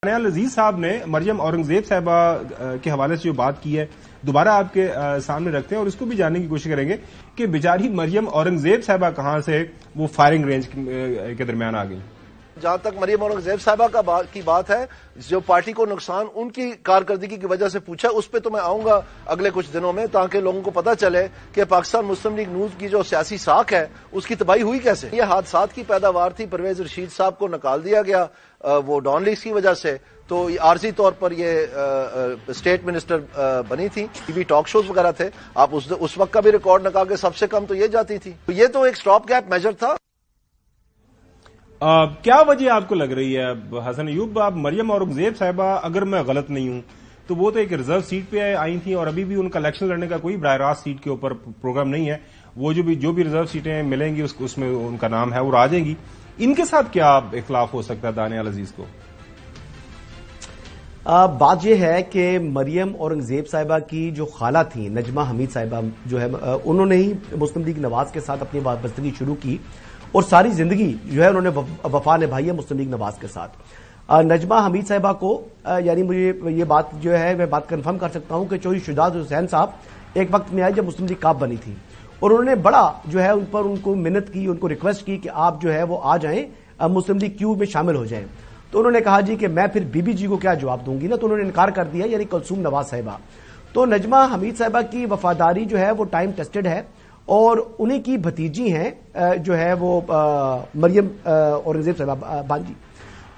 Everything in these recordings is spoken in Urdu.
دانیال عزیز صاحب نے مریم اورنگزیب صاحبہ کے حوالے سے جو بات کی ہے دوبارہ آپ کے سامنے رکھتے ہیں اور اس کو بھی جاننے کی کوشش کریں گے کہ بیچاری مریم اورنگزیب صاحبہ کہاں سے وہ فائرنگ رینج کے درمیان آ گئی. جہاں تک مریم اورنگزیب صاحبہ کی بات ہے، جو پارٹی کو نقصان ان کی کارکردگی کی وجہ سے پوچھا، اس پہ تو میں آؤں گا اگلے کچھ دنوں میں، تاکہ لوگوں کو پتہ چلے کہ پاکستان مسلم لیگ نون کی جو سیاسی ساکھ ہے اس کی تباہی ہوئی کیسے. یہ حادثات کی پیداوار تھی. پرویز رشید صاحب کو نکال دیا گیا وہ ڈان لیگز کی وجہ سے، تو عارضی طور پر یہ اسٹیٹ منسٹر بنی تھی. ٹی وی ٹاک شوز وغیرہ تھے، آپ اس وقت کا بھی ریکارڈ نکال کے سب سے کم تو یہ جاتی تھی. یہ تو ایک سٹاپ گیپ میجر تھا. کیا وجہ آپ کو لگ رہی ہے حسن ایوب؟ آپ مریم اورنگزیب صاحبہ اگر میں غلط نہیں ہوں تو وہ تو ایک ریزرو سیٹ پہ آئی تھیں اور ابھی بھی ان کا الیکشن لڑنے کا کوئی براہ راست سیٹ کے اوپر پروگرام نہیں ہے. وہ جو بھی ریزرو سیٹیں ملیں گی اس میں ان کا نام ہے اور آ جائیں گی. ان کے ساتھ کیا اختلاف ہو سکتا ہے دانیال عزیز کو؟ بات یہ ہے کہ مریم اورنگزیب صاحبہ کی جو خالہ تھیں نجمہ حمید صاحبہ جو ہے، انہوں نے ہی مسلم لیگ نواز کے ساتھ اپنی وابستگی شروع کی اور ساری زندگی جو ہے انہوں نے وفا نبھائی ہے مسلم لیگ نواز کے ساتھ. نجمہ حمید صاحبہ کو یعنی مجھے یہ بات جو ہے میں بات کنفرم کر سکتا ہوں کہ چوہی شجاعت حسین صاحب ایک وقت میں آئے جب مسلم لیگ کاپ بنی تھی اور انہوں نے بڑا جو ہے ان کو منت کی، ان کو ریکویسٹ کی کہ آپ جو ہے وہ آ جائیں مسلم لیگ کیو میں شامل ہو جائیں. تو انہوں نے کہا جی کہ میں پھر بی بی جی کو کیا جواب دوں گی نا، تو انہوں نے انکار کر دیا، یعنی کلثوم نواز صاحبہ. تو نجمہ حمید صاحبہ کی وفاداری جو ہے وہ ٹائم ٹیسٹڈ ہے اور انہیں کی بھتیجی ہیں جو ہے وہ مریم اورنگزیب صاحبہ بانجی.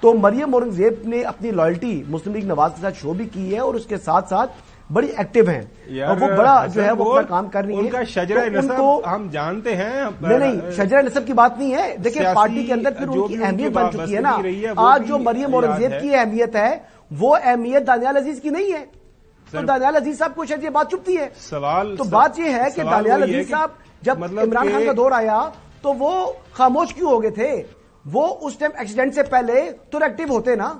تو مریم اورنگزیب نے اپنی لائلٹی مسلم لیگ نواز کے ساتھ شو بھی کی ہے اور اس کے ساتھ ساتھ بڑی ایکٹیو ہیں اور وہ بڑا جو ہے وہ اپنا کام کر رہی ہیں. ان کا شجرہ نسب ہم جانتے ہیں. نہیں شجرہ نسب کی بات نہیں ہے. دیکھیں پارٹی کے اندر پھر ان کی اہمیت بن چکی ہے نا. آج جو مریم اورنگزیب کی اہمیت ہے وہ اہمیت دانیال عزیز کی نہیں ہے. تو دانیال عزیز صاحب کو شاید یہ بات چپتی ہے. تو بات یہ ہے کہ دانیال عزیز صاحب جب عمران خان کا دور آیا تو وہ خاموش کیوں ہو گئے تھے؟ وہ اس ٹائم ایکسیڈنٹ سے پہلے تو ایکٹیو ہوتے نا.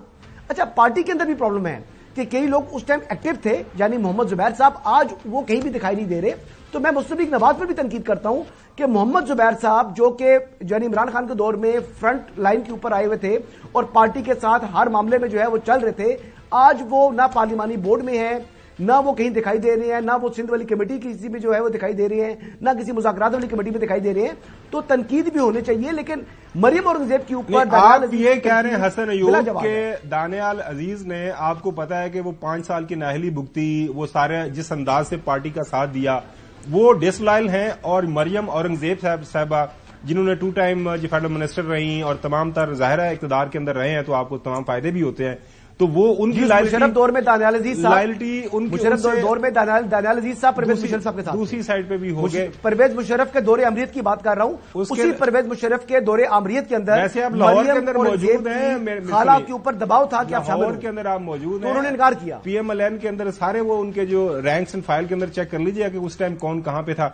اچھا پارٹی کے اندر بھی پرابلم ہے کہ کئی لوگ اس ٹائم ایکٹیو تھے، یعنی محمد زبیر صاحب آج وہ کہیں بھی دکھائی نہیں دے رہے. تو میں مسلم لیگ نواز پر بھی تنقید کرتا ہوں کہ محمد زبیر صاحب جو کہ یعنی عمران خان کے دور میں فرنٹ لائن کے اوپر آئے ہوئے تھے اور پارٹی کے ساتھ ہر معاملے میں جو ہے وہ چل رہے تھے، آج وہ نہ پارلیمانی بورڈ میں ہیں، نہ وہ کہیں دکھائی دے رہے ہیں، نہ وہ سندھ والی کمیٹی کسی میں جو ہے وہ دکھائی دے رہے ہیں، نہ کسی مذاکرات والی کمیٹی میں دکھائی دے رہے ہیں. تو تنقید بھی ہونے چاہیے، لیکن مریم اورنگزیب کے اوپر آپ یہ کہہ رہے ہیں حسن ایوب کہ دانیال عزیز نے، آپ کو پتا ہے کہ وہ 5 سال کی نااہلی بھگتی، وہ سارے جس انداز سے پارٹی کا ساتھ دیا وہ ڈسلائل ہیں. اور مریم اورنگزیب صاحبہ جنہوں نے 2 ٹائم فیڈرل منسٹر رہی اور تمام تر ظاہرہ اقتدار کے اندر رہے ہیں تو آپ کو تمام فائدے بھی ہوتے ہیں. تو وہ ان کی مشرف دور میں دانیال عزیز صاحب لائلٹی مشرف دور میں دانیال عزیز صاحب پرویز مشرف صاحب کے ساتھ دوسری سائڈ پہ بھی ہو گئے. پرویز مشرف کے دور امریت کی بات کر رہا ہوں. اسی پرویز مشرف کے دور امریت کے اندر ویسے آپ لاہور کے اندر موجود ہیں، خالہ کے اوپر دباؤ تھا کہ آپ لاہور کے اندر آپ موجود ہیں، انہوں نے انکار کیا. پی ایم ایل این کے اندر سارے وہ ان کے جو رینکس اینڈ فائل کے اندر چیک کر لیجیے کہ اس ٹائم کون کہاں پہ تھا.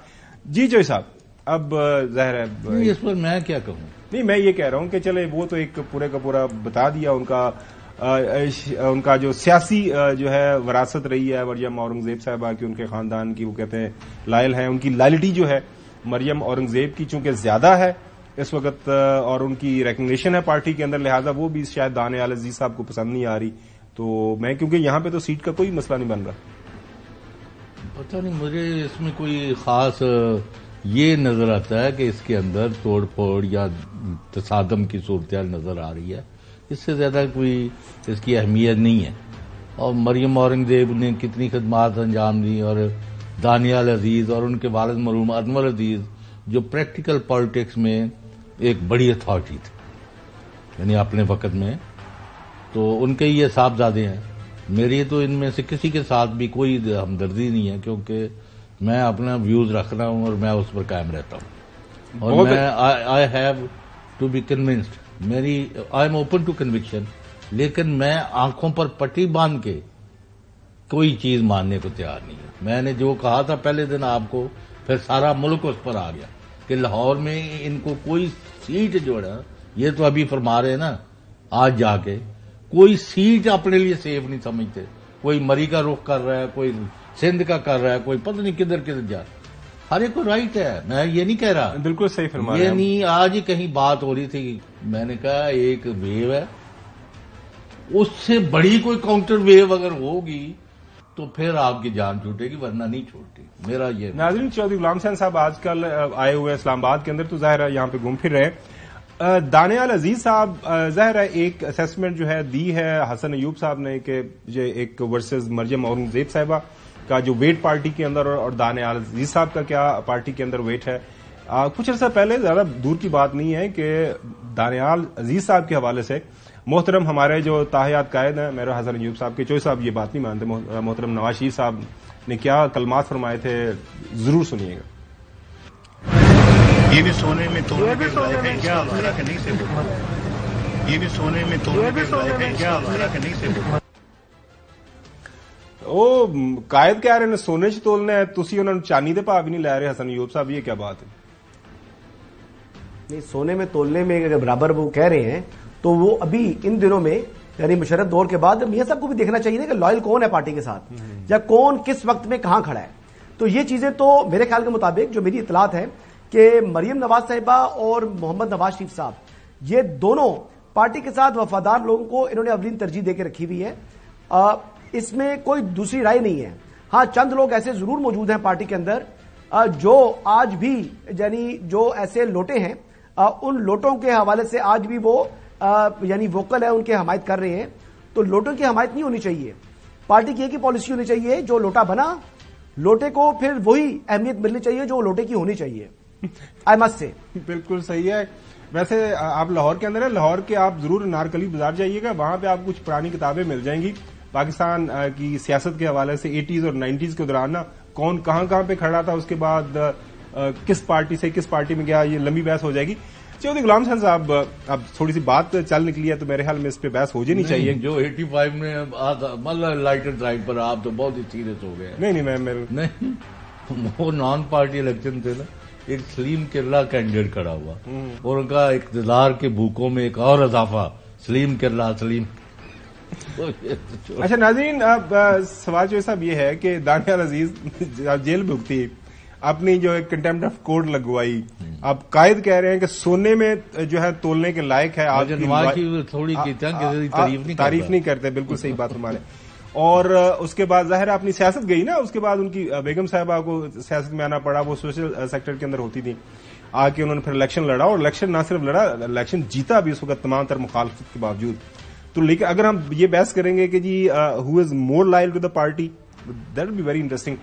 جی جوئی صاحب اب ظاہر ہے اس پر میں کیا کہوں. نہیں میں یہ کہہ رہا ہوں کہ چلے وہ تو ایک پورے کا پورا بتا دیا ان کا جو سیاسی جو ہے وراثت رہی ہے مریم اورنگزیب صاحبہ کی، ان کے خاندان کی، وہ کہتے ہیں لائل ہیں. ان کی لائلٹی جو ہے مریم اورنگزیب کی چونکہ زیادہ ہے اس وقت اور ان کی ریکگنیشن ہے پارٹی کے اندر، لہذا وہ بھی شاید دانیال عزیز صاحب کو پسند نہیں آ رہی. تو میں کیونکہ یہاں پہ تو سیٹ کا کوئی مسئلہ نہیں بن رہا. پتہ نہیں مجھے اس میں کوئی خاص یہ نظر آتا ہے کہ اس کے اندر توڑ پھوڑ یا تصادم کی صورتحال نظر آ رہی ہے. اس سے زیادہ کوئی اس کی اہمیت نہیں ہے. اور مریم اورنگزیب نے کتنی خدمات انجام دی اور دانیال عزیز اور ان کے والد مرحوم انور عزیز جو پریکٹیکل پالیٹکس میں ایک بڑی اتھارٹی تھی یعنی اپنے وقت میں، تو ان کے یہ صاحبزادے ہیں. میری تو ان میں سے کسی کے ساتھ بھی کوئی ہمدردی نہیں ہے کیونکہ میں اپنا ویوز رکھ رہا ہوں اور میں اس پر قائم رہتا ہوں. اور میں I have to be convinced, میری I am open to conviction, لیکن میں آنکھوں پر پٹی باندھ کے کوئی چیز ماننے کو تیار نہیں ہے. میں نے جو کہا تھا پہلے دن آپ کو، پھر سارا ملک اس پر آ گیا کہ لاہور میں ان کو کوئی سیٹ جو ہے، یہ تو ابھی فرما رہے ہیں نا آج جا کے، کوئی سیٹ اپنے لیے سیف نہیں سمجھتے. کوئی مری کا رخ کر رہا ہے، کوئی سندھ کا کر رہا ہے، کوئی پتہ نہیں کدھر کدھر جا رہا ہے. ہر ایک کو رائٹ ہے، میں یہ نہیں کہہ رہا. بالکل صحیح فرما رہے ہیں. یہ نہیں، آج ہی کہیں بات ہو رہی تھی، میں نے کہا ایک ویو ہے اس سے بڑی کوئی کاؤنٹر ویو اگر ہوگی تو پھر آپ کی جان چھوٹے گی، ورنہ نہیں چھوٹتی. میرا یہ ناظرین، چودھری غلام حسین صاحب آج کل آئے ہوئے اسلام آباد کے اندر، تو ظاہر ہے یہاں پہ گھوم پھر رہے. دانیال عزیز صاحب ظاہر ہے ایک اسیسمنٹ جو ہے دی ہے حسن ایوب صاحب نے کہ یہ ایک ورسز مریم اورنگزیب صاحبہ کا جو ویٹ پارٹی کے اندر اور دانیال عزیز صاحب کا کیا پارٹی کے اندر ویٹ ہے. کچھ عرصہ پہلے، زیادہ دور کی بات نہیں ہے، کہ دانیال عزیز صاحب کے حوالے سے محترم ہمارے جو تاحیات قائد ہیں میرا حسن ایوب صاحب کے چوئی صاحب یہ بات نہیں مانتے، محترم نواز شریف صاحب نے کیا کلمات فرمائے تھے، ضرور سنیے گا. یہ بھی سونے میں تولنے کے لائق ہے کیا ہمارا کہ نہیں سے ہوگا. یہ بھی سونے میں تولنے کے لائق ہے کیا ہمارا کہ نہیں سے ہوگا. وہ قائد کہہ رہے ہیں سونے چ تولنا ہے، تسی انہوں نے چاندی دے بھاء بھی نہیں لے رہے. حسن ایوب صاحب یہ کیا بات ہے؟ نہیں، سونے میں تولنے میں اگر برابر وہ کہہ رہے ہیں تو وہ ابھی ان دنوں میں یعنی مشرف دور کے بعد میاں صاحب کو بھی دیکھنا چاہیے نا کہ لائل کون ہے پارٹی کے ساتھ یا کون کس وقت میں کہاں کھڑا ہے. تو یہ چیزیں تو میرے خیال کے مطابق جو میری اطلاعات ہے کہ مریم نواز صاحبہ اور محمد نواز شریف صاحب یہ دونوں پارٹی کے ساتھ وفادار لوگوں کو انہوں نے اولین ترجیح دے کے رکھی ہوئی ہے. اس میں کوئی دوسری رائے نہیں ہے. ہاں، چند لوگ ایسے ضرور موجود ہیں پارٹی کے اندر جو آج بھی یعنی جو ایسے لوٹے ہیں ان لوٹوں کے حوالے سے آج بھی وہ یعنی ووکل ہے، ان کی حمایت کر رہے ہیں. تو لوٹوں کی حمایت نہیں ہونی چاہیے. پارٹی کی ایک ہی پالیسی ہونی چاہیے، جو لوٹا بنا لوٹے کو پھر وہی اہمیت ملنی چاہیے جو لوٹے کی ہونی چاہیے. آئی مسٹ سے بالکل صحیح ہے. ویسے آپ لاہور کے اندر ہیں، لاہور کے آپ ضرور انارکلی بازار جائیے گا، وہاں پہ آپ کچھ پرانی کتابیں مل جائیں گی پاکستان کی سیاست کے حوالے سے 80s اور 90s کے دوران نا کون کہاں پہ کھڑا تھا، اس کے بعد کس پارٹی سے کس پارٹی میں گیا، یہ لمبی بحث ہو جائے گی. چودھری غلام حسین صاحب اب تھوڑی سی بات چل نکلی ہے تو میرے خیال میں اس پہ بحث ہو جانی چاہیے. جو 85 میں مطلب لائٹر سائڈ پر آپ تو بہت ہی سیریس ہو گئے. نہیں وہ نان پارٹی الیکشن تھے نا، ایک سلیم کرلا کینڈیڈیٹ کھڑا ہوا اور ان کا اقتدار کے بھوکوں میں ایک اور اضافہ سلیم کرلا سلیم. اچھا ناظرین، اب سوال جو صاحب یہ ہے کہ دانیال عزیز جیل بھگتی، اپنی جو ایک کنٹمپٹ آف کورٹ لگوائی، اب قائد کہہ رہے ہیں کہ سونے میں جو ہے تولنے کے لائق ہے. آپ تھوڑی تعریف نہیں کرتے، بالکل صحیح بات ہمارے. اور اس کے بعد ظاہر اپنی سیاست گئی نا، اس کے بعد ان کی بیگم صاحبہ کو سیاست میں آنا پڑا، وہ سوشل سیکٹر کے اندر ہوتی تھی. آ کے انہوں نے پھر الیکشن لڑا اور الیکشن نہ صرف لڑا، الیکشن جیتا بھی اس وقت تمام تر مخالفت کے باوجود. تو لیکن اگر ہم یہ بحث کریں گے کہ جی who is more loyal to the party, that will be very interesting.